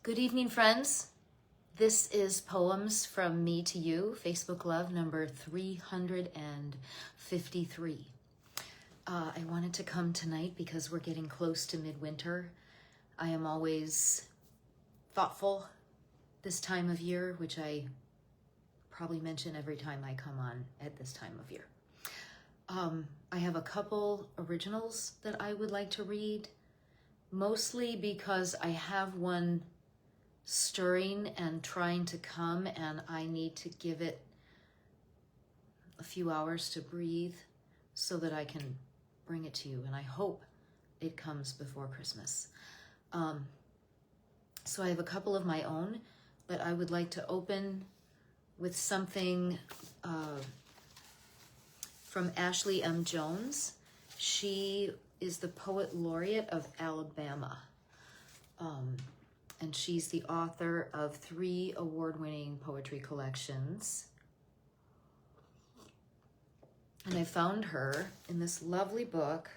Good evening, friends. This is Poems from Me to You, Facebook Love number 353. I wanted to come tonight because we're getting close to midwinter. I am always thoughtful this time of year, which I probably mention every time I come on at this time of year. I have a couple originals that I would like to read, mostly because I have one stirring and trying to come, and I need to give it a few hours to breathe so that I can bring it to you, and I hope it comes before Christmas. So I have a couple of my own, but I would like to open with something from Ashley M. Jones. She is the Poet Laureate of Alabama. And she's the author of 3 award-winning poetry collections. And I found her in this lovely book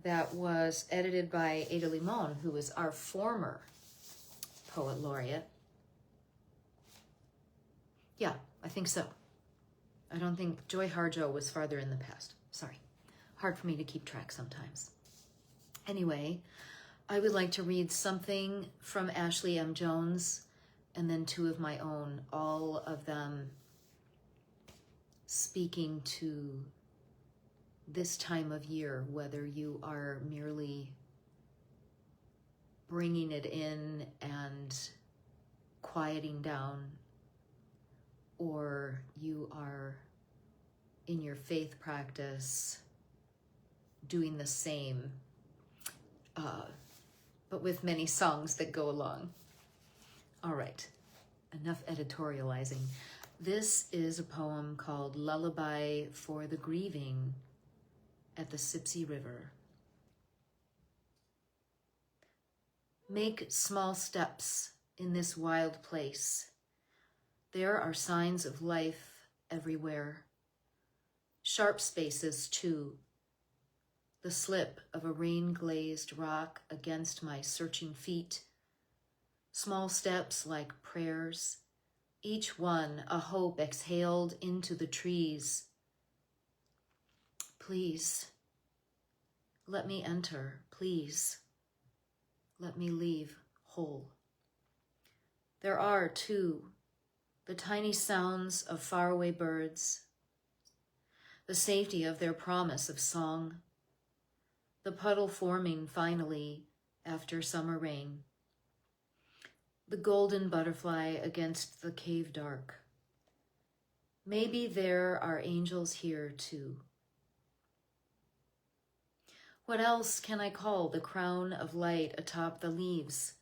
that was edited by Ada Limon, who is our former Poet Laureate. Yeah, I think so. I don't think Joy Harjo was farther in the past. Sorry. Hard for me to keep track sometimes. Anyway, I would like to read something from Ashley M. Jones and then 2 of my own, all of them speaking to this time of year, whether you are merely bringing it in and quieting down, or you are in your faith practice doing the same, but with many songs that go along. All right, enough editorializing. This is a poem called Lullaby for the Grieving at the Sipsey River. Make small steps in this wild place. There are signs of life everywhere. Sharp spaces too. The slip of a rain-glazed rock against my searching feet. Small steps like prayers, each one a hope exhaled into the trees. Please, let me enter, please. Let me leave whole. There are, too, the tiny sounds of faraway birds, the safety of their promise of song, the puddle forming finally after summer rain, the golden butterfly against the cave dark. Maybe there are angels here too. What else can I call the crown of light atop the leaves?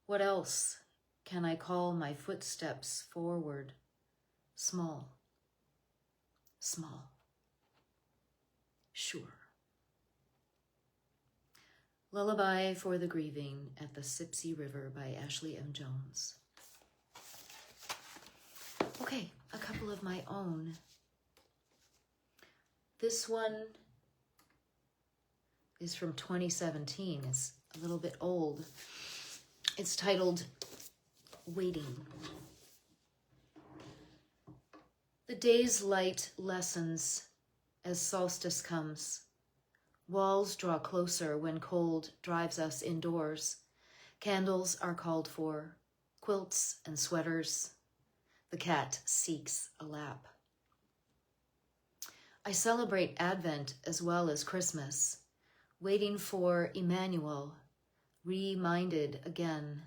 What else can I call my footsteps forward? Small, small, sure. Lullaby for the Grieving at the Sipsey River by Ashley M. Jones. Okay, a couple of my own. This one is from 2017. It's a little bit old. It's titled Waiting. The day's light lessens as solstice comes. Walls draw closer when cold drives us indoors. Candles are called for, quilts and sweaters. The cat seeks a lap. I celebrate Advent as well as Christmas, waiting for Emmanuel, reminded again,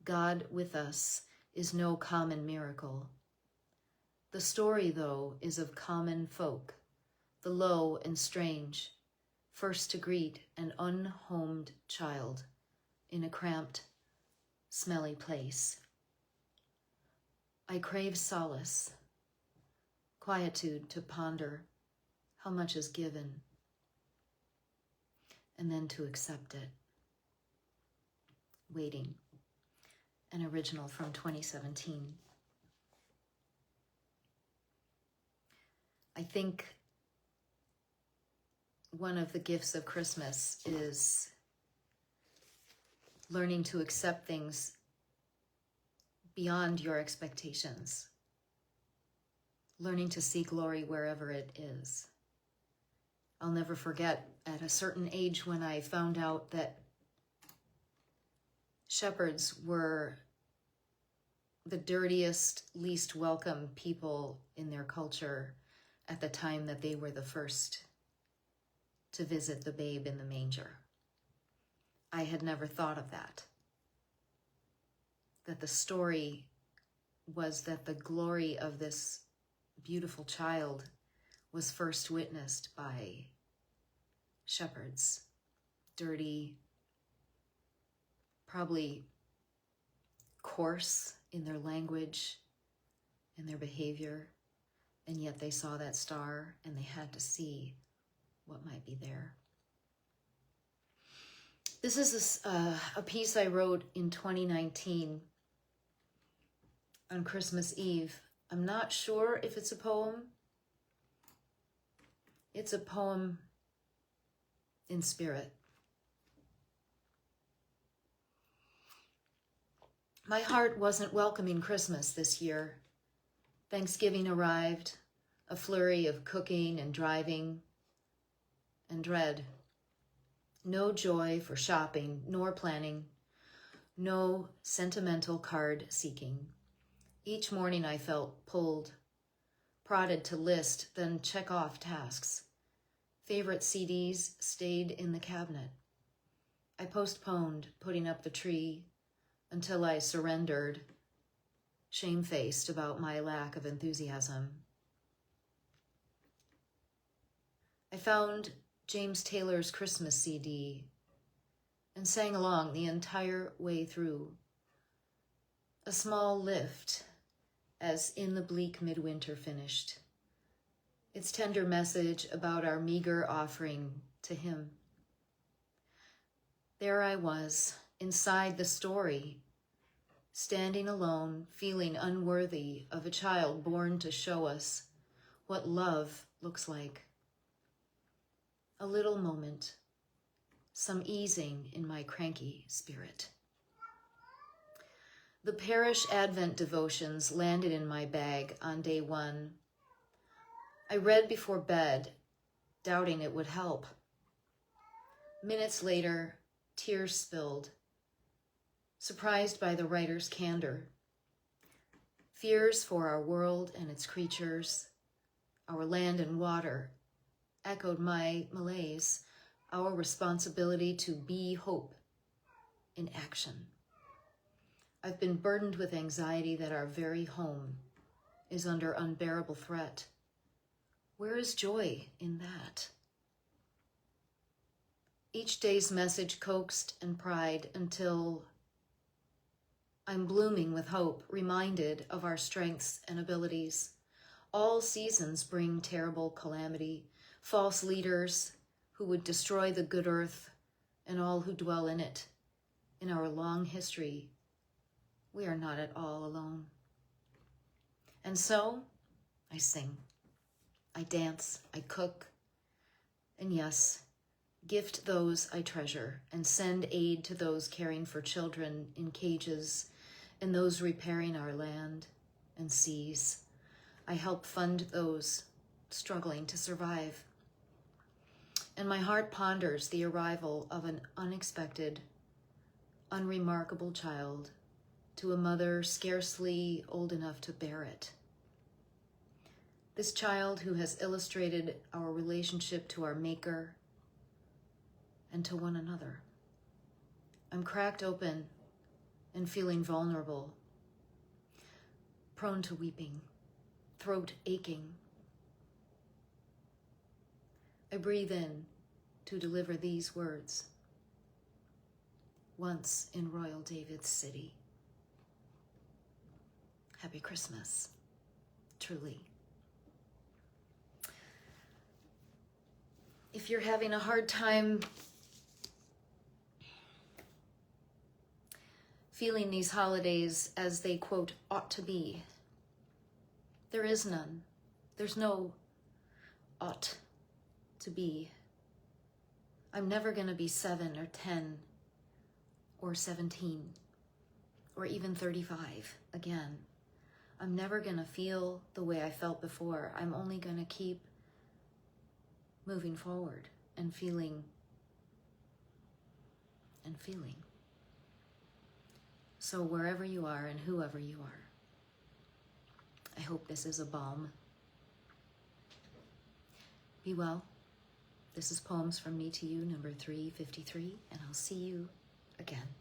God with us is no common miracle. The story, though, is of common folk, the low and strange, first to greet an unhomed child in a cramped, smelly place. I crave solace, quietude to ponder how much is given, and then to accept it. Waiting, an original from 2017. I think one of the gifts of Christmas is learning to accept things beyond your expectations, learning to see glory wherever it is. I'll never forget at a certain age when I found out that shepherds were the dirtiest, least welcome people in their culture at the time that they were the first to visit the babe in the manger. I had never thought of that. That the story was that the glory of this beautiful child was first witnessed by shepherds, dirty, probably coarse in their language and their behavior, and yet they saw that star and they had to see what might be there. This is a piece I wrote in 2019 on Christmas Eve. I'm not sure if it's a poem. It's a poem in spirit. My heart wasn't welcoming Christmas this year. Thanksgiving arrived, a flurry of cooking and driving and dread. No joy for shopping nor planning, no sentimental card seeking. Each morning I felt pulled, prodded to list, then check off tasks. Favorite CDs stayed in the cabinet. I postponed putting up the tree until I surrendered, shamefaced about my lack of enthusiasm. I found James Taylor's Christmas CD and sang along the entire way through. A small lift as In the Bleak Midwinter finished, its tender message about our meager offering to him. There I was, inside the story, standing alone, feeling unworthy of a child born to show us what love looks like. A little moment, some easing in my cranky spirit. The parish Advent devotions landed in my bag on day one. I read before bed, doubting it would help. Minutes later, tears spilled, surprised by the writer's candor. Fears for our world and its creatures, our land and water, echoed my malaise, our responsibility to be hope in action. I've been burdened with anxiety that our very home is under unbearable threat. Where is joy in that? Each day's message coaxed and pried until I'm blooming with hope, reminded of our strengths and abilities. All seasons bring terrible calamity, false leaders who would destroy the good earth and all who dwell in it. In our long history, we are not at all alone. And so, I sing, I dance, I cook, and yes, gift those I treasure and send aid to those caring for children in cages and those repairing our land and seas. I help fund those struggling to survive. And my heart ponders the arrival of an unexpected, unremarkable child to a mother scarcely old enough to bear it. This child who has illustrated our relationship to our Maker and to one another. I'm cracked open and feeling vulnerable, prone to weeping, throat aching. I breathe in to deliver these words. Once in Royal David's city. Happy Christmas, truly. If you're having a hard time feeling these holidays as they, quote, ought to be, there is none. There's no ought to be. I'm never going to be 7 or 10 or 17 or even 35 again. I'm never gonna feel the way I felt before. I'm only gonna keep moving forward and feeling and feeling. So wherever you are and whoever you are, I hope this is a balm. Be well. This is Poems from Me to You, number 353, and I'll see you again.